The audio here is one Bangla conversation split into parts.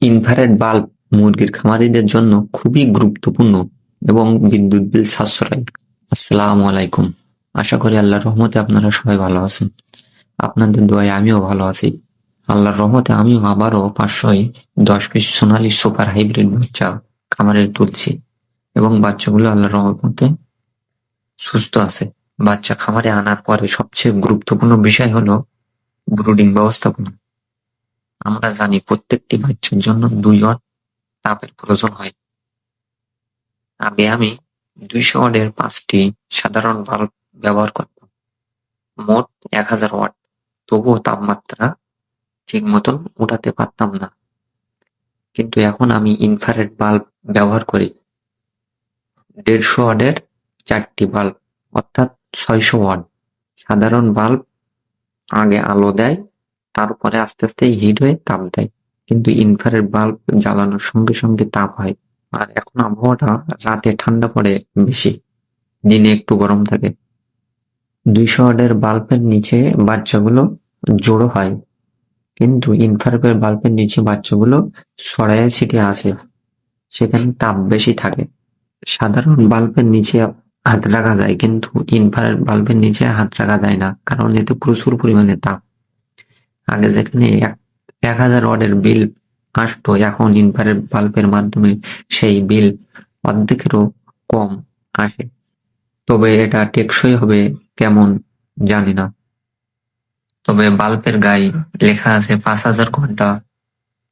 ইনফ্রারেড বাল্ব মুরগির খামারিদের জন্য খুবই গুরুত্বপূর্ণ এবং বিদ্যুৎ বিল সাশ্রয়ী। আসসালামু আলাইকুম। আশা করি আল্লাহর রহমতে আপনারা সবাই ভালো আছেন। আপনাদের দোয়ায় আমিও ভালো আছি। আল্লাহর রহমতে আমিও আবারও 510 পিস সোনালী সুপার হাইব্রিড বাচ্চা খামারে তুলছি এবং বাচ্চাগুলো আল্লাহর রহমতে সুস্থ আছে। বাচ্চা খামারে আনার পরে সবচেয়ে গুরুত্বপূর্ণ বিষয় হলো ব্রুডিং ব্যবস্থাপনা। আমরা জানি প্রত্যেকটি বাচ্চার জন্য 2 ওয়াট তাপের প্রয়োজন হয়। আগে আমি 200 ওয়াটের 5টি সাধারণ বাল্ব ব্যবহার করতাম, মোট 1000 ওয়াট। তবুও তাপমাত্রা ঠিক মতন উঠাতে পারতাম না। কিন্তু এখন আমি ইনফ্রারেড বাল্ব ব্যবহার করি, 150 ওয়াটের 4টি বাল্ব, অর্থাৎ 600 ওয়াট। সাধারণ বাল্ব আগে আলো দেয়, তারপরে আস্তে আস্তে হিট হয়ে তাপ দেয়, কিন্তু ইনফ্রারেড বাল্ব জ্বালানোর সঙ্গে সঙ্গে তাপ হয়। আর এখন আবহাওয়াটা রাতে ঠান্ডা পড়ে বেশি, দিনে একটু গরম থাকে। 200 ওয়াটের বাল্বের নিচে বাচ্চাগুলো জড়ো হয়, কিন্তু ইনফ্রারেড বাল্বের নিচে বাচ্চাগুলো ছড়াইয়া ছিটিয়ে আসে, সেখানে তাপ বেশি থাকে। সাধারণ বাল্বের নিচে হাত রাখা যায়, কিন্তু ইনফ্রারেড বাল্বের নিচে হাত রাখা যায় না, কারণ এতে প্রচুর পরিমাণে তাপ। আগে যেখানে 1000 ওয়াটের বিল আসতো, এখন ইনফ্রারেড বাল্বের মাধ্যমে সেই বিল অর্ধেকেরও কম আসে। তবে এটা টেকসই হবে কেমন জানি না। তবে বাল্বের গায়ে লেখা আছে 5000 ঘন্টা,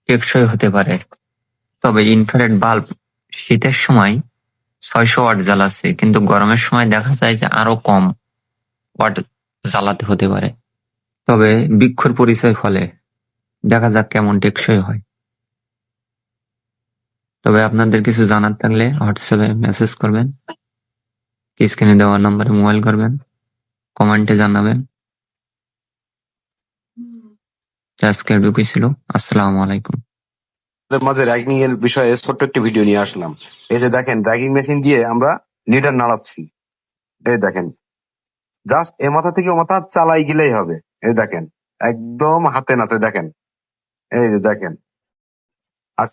টেকসই হতে পারে। তবে ইনফ্রারেড বাল্ব শীতের সময় 600 ওয়াট জ্বালাচ্ছে, কিন্তু গরমের সময় দেখা যায় যে আরো কম ওয়াট জ্বালাতে হতে পারে। তবে বৃক্ষর পরিচয় ফলে দেখা যাক কেমন টেকসই হয়। তবে আপনাদের কিছু জানার থাকলে হোয়াটসঅ্যাপে মেসেজ করবেন, স্ক্রিনে দেওয়া নম্বরে মোবাইল করবেন, কমেন্টে জানাবেন। আজকে এটুকুই ছিল। আসসালামু আলাইকুম। মাঝে র্যাগিং এর বিষয়ে ছোট্ট একটি ভিডিও নিয়ে আসলাম। এই যে দেখেন, র্যাগিং মেশিন দিয়ে আমরা লিডার নাড়াচ্ছি। এই দেখেন, জাস্ট এ মাথা থেকে ও মাথা চালাই গেলেই হবে। এই দেখেন, একদম হাতে নাতে দেখেন। এই যে দেখেন, আজ